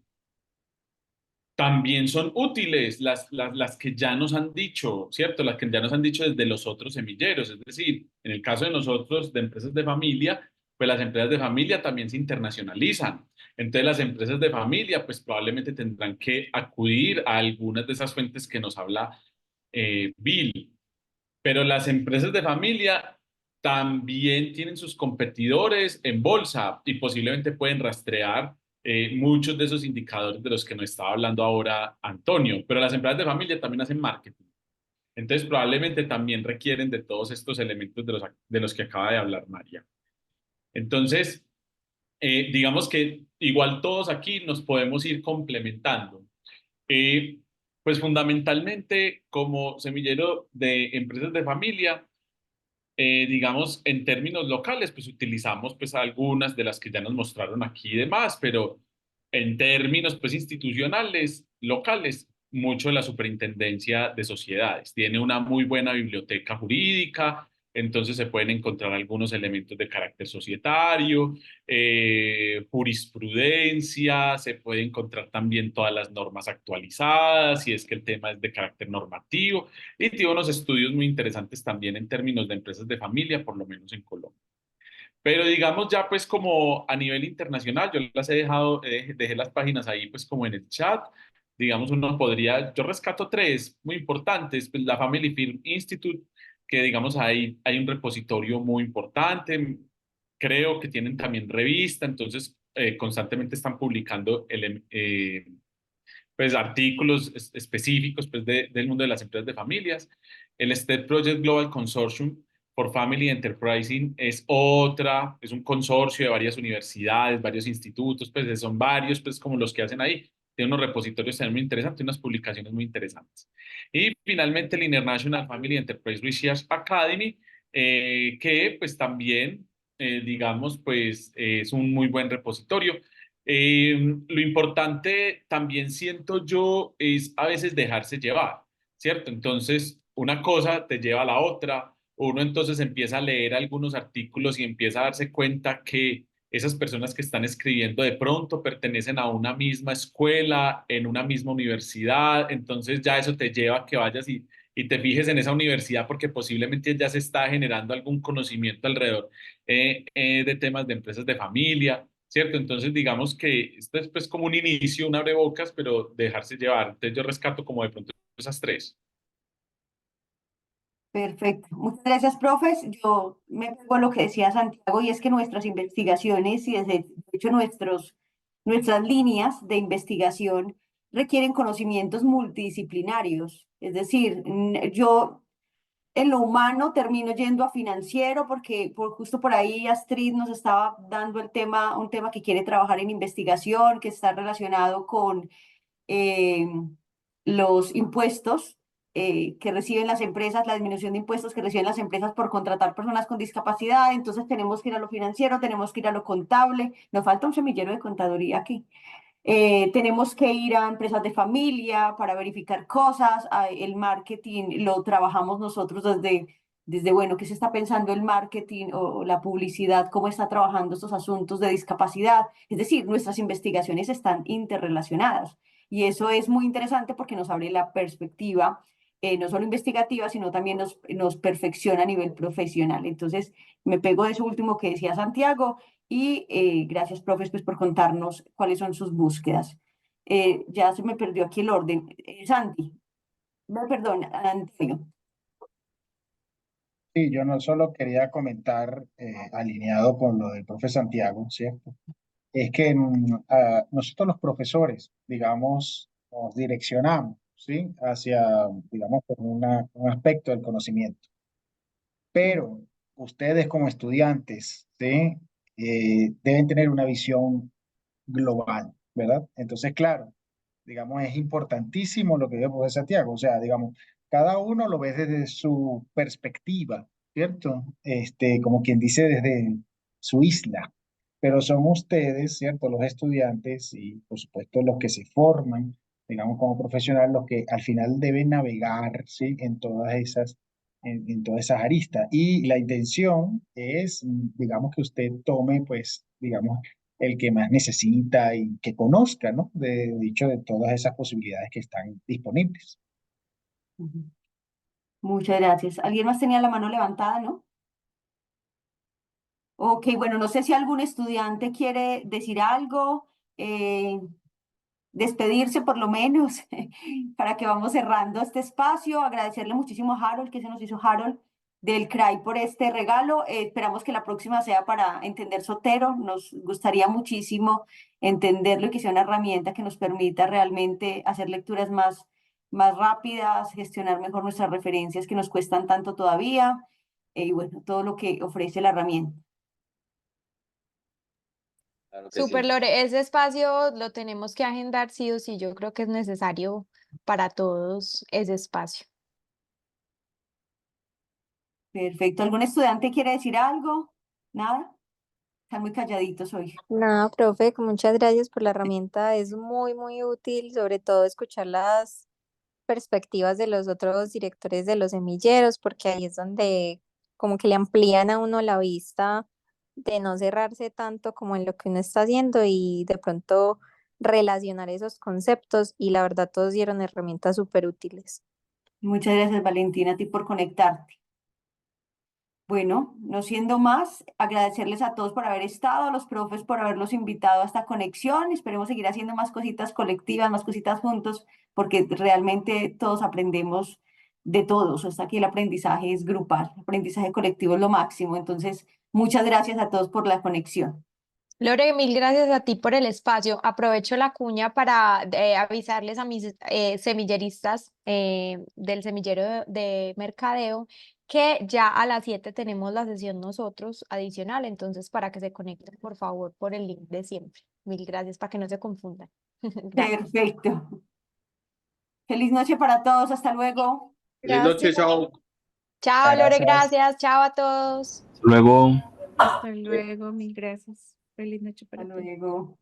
también son útiles las que ya nos han dicho, ¿cierto? Las que ya nos han dicho desde los otros semilleros. Es decir, en el caso de nosotros, de empresas de familia, pues las empresas de familia también se internacionalizan. Entonces, las empresas de familia, pues probablemente tendrán que acudir a algunas de esas fuentes que nos habla Bill. Pero las empresas de familia también tienen sus competidores en bolsa y posiblemente pueden rastrear muchos de esos indicadores de los que nos estaba hablando ahora Antonio. Pero las empresas de familia también hacen marketing. Entonces probablemente también requieren de todos estos elementos de los que acaba de hablar María. Entonces, digamos que igual todos aquí nos podemos ir complementando. Eh, pues fundamentalmente como semillero de empresas de familia, digamos, en términos locales, pues utilizamos pues algunas de las que ya nos mostraron aquí y demás, pero en términos pues institucionales, locales, mucho de la Superintendencia de Sociedades. Tiene una muy buena biblioteca jurídica, entonces se pueden encontrar algunos elementos de carácter societario, jurisprudencia, se puede encontrar también todas las normas actualizadas, si es que el tema es de carácter normativo. Y tiene unos estudios muy interesantes también en términos de empresas de familia, por lo menos en Colombia. Pero digamos ya pues como a nivel internacional, yo las he dejado, dejé las páginas ahí pues como en el chat. Digamos uno podría, yo rescato tres muy importantes, pues la Family Film Institute, que digamos hay un repositorio muy importante, creo que tienen también revista, entonces constantemente están publicando pues, artículos específicos pues, del mundo de las empresas de familias. El STEP Project Global Consortium for Family Enterprising es un consorcio de varias universidades, varios institutos, pues son varios, pues como los que hacen ahí. Tiene unos repositorios también muy interesantes, unas publicaciones muy interesantes. Y finalmente el International Family Enterprise Research Academy, que pues también, digamos, pues es un muy buen repositorio. Lo importante también siento yo es a veces dejarse llevar, ¿cierto? Entonces, una cosa te lleva a la otra, uno entonces empieza a leer algunos artículos y empieza a darse cuenta que esas personas que están escribiendo de pronto pertenecen a una misma escuela, en una misma universidad, entonces ya eso te lleva a que vayas y te fijes en esa universidad porque posiblemente ya se está generando algún conocimiento alrededor de temas de empresas de familia, ¿cierto? Entonces, digamos que esto es pues como un inicio, un abrebocas, pero dejarse llevar. Entonces, yo rescato como de pronto esas tres. Perfecto. Muchas gracias, profes. Yo me pego a lo que decía Santiago y es que nuestras investigaciones y de hecho nuestras líneas de investigación requieren conocimientos multidisciplinarios. Es decir, yo en lo humano termino yendo a financiero porque justo por ahí Astrid nos estaba dando un tema que quiere trabajar en investigación, que está relacionado con eh, los impuestos que reciben las empresas, la disminución de impuestos que reciben las empresas por contratar personas con discapacidad. Entonces tenemos que ir a lo financiero, tenemos que ir a lo contable. Nos falta un semillero de contaduría aquí. Tenemos que ir a empresas de familia para verificar cosas. El marketing lo trabajamos nosotros desde, bueno, qué se está pensando el marketing o la publicidad, cómo está trabajando estos asuntos de discapacidad. Es decir, nuestras investigaciones están interrelacionadas y eso es muy interesante porque nos abre la perspectiva, no solo investigativa, sino también nos perfecciona a nivel profesional. Entonces, me pego de eso último que decía Santiago y gracias, profes, pues, por contarnos cuáles son sus búsquedas. Ya se me perdió aquí el orden. Santi, no, perdón, Antonio. Sí, yo no solo quería comentar, alineado con lo del profe Santiago, ¿cierto? Es que nosotros los profesores, digamos, nos direccionamos, ¿sí? Hacia, digamos, por un aspecto del conocimiento. Pero ustedes como estudiantes, ¿sí? Deben tener una visión global, ¿verdad? Entonces, claro, digamos, es importantísimo lo que dijo el profesor Santiago, o sea, digamos, cada uno lo ve desde su perspectiva, ¿cierto? Como quien dice, desde su isla, pero son ustedes, ¿cierto? Los estudiantes y, por supuesto, los que se forman, digamos, como profesionales, los que al final deben navegar, ¿sí? En todas esas aristas. Y la intención es, digamos, que usted tome, pues, digamos, el que más necesita y que conozca, ¿no? Dicho de todas esas posibilidades que están disponibles. Ujú. Muchas gracias. ¿Alguien más tenía la mano levantada, no? Ok, bueno, no sé si algún estudiante quiere decir algo, despedirse por lo menos, para que vamos cerrando este espacio. Agradecerle muchísimo a Harold, que se nos hizo Harold del CRAI por este regalo. Esperamos que la próxima sea para entender Sotero. Nos gustaría muchísimo entenderlo y que sea una herramienta que nos permita realmente hacer lecturas más rápidas, gestionar mejor nuestras referencias que nos cuestan tanto todavía, y bueno, todo lo que ofrece la herramienta. Claro que Super sí. Lore, ese espacio lo tenemos que agendar sí o sí. Yo creo que es necesario para todos ese espacio. Perfecto. ¿Algún estudiante quiere decir algo? ¿Nada? Están muy calladitos hoy. No, profe, muchas gracias por la herramienta. Es muy, muy útil, sobre todo escuchar las perspectivas de los otros directores de los semilleros, porque ahí es donde como que le amplían a uno la vista de no cerrarse tanto como en lo que uno está haciendo y de pronto relacionar esos conceptos. Y la verdad, todos dieron herramientas súper útiles. Muchas gracias, Valentina, a ti por conectarte. Bueno, no siendo más, agradecerles a todos por haber estado, a los profes por haberlos invitado a esta conexión. Esperemos seguir haciendo más cositas colectivas, más cositas juntos, porque realmente todos aprendemos de todos. Hasta aquí el aprendizaje es grupal, el aprendizaje colectivo es lo máximo. Entonces, muchas gracias a todos por la conexión. Lore, mil gracias a ti por el espacio. Aprovecho la cuña para avisarles a mis semilleristas del semillero de mercadeo que ya a las 7 tenemos la sesión nosotros adicional, entonces para que se conecten, por favor, por el link de siempre. Mil gracias para que no se confundan. Gracias. Perfecto. Feliz noche para todos. Hasta luego. Feliz noche, Gracias. chao. Chao, Muchas Lore, gracias. gracias. Chao a todos. Luego. Hasta luego, mil gracias. Feliz noche para Hasta todos. luego.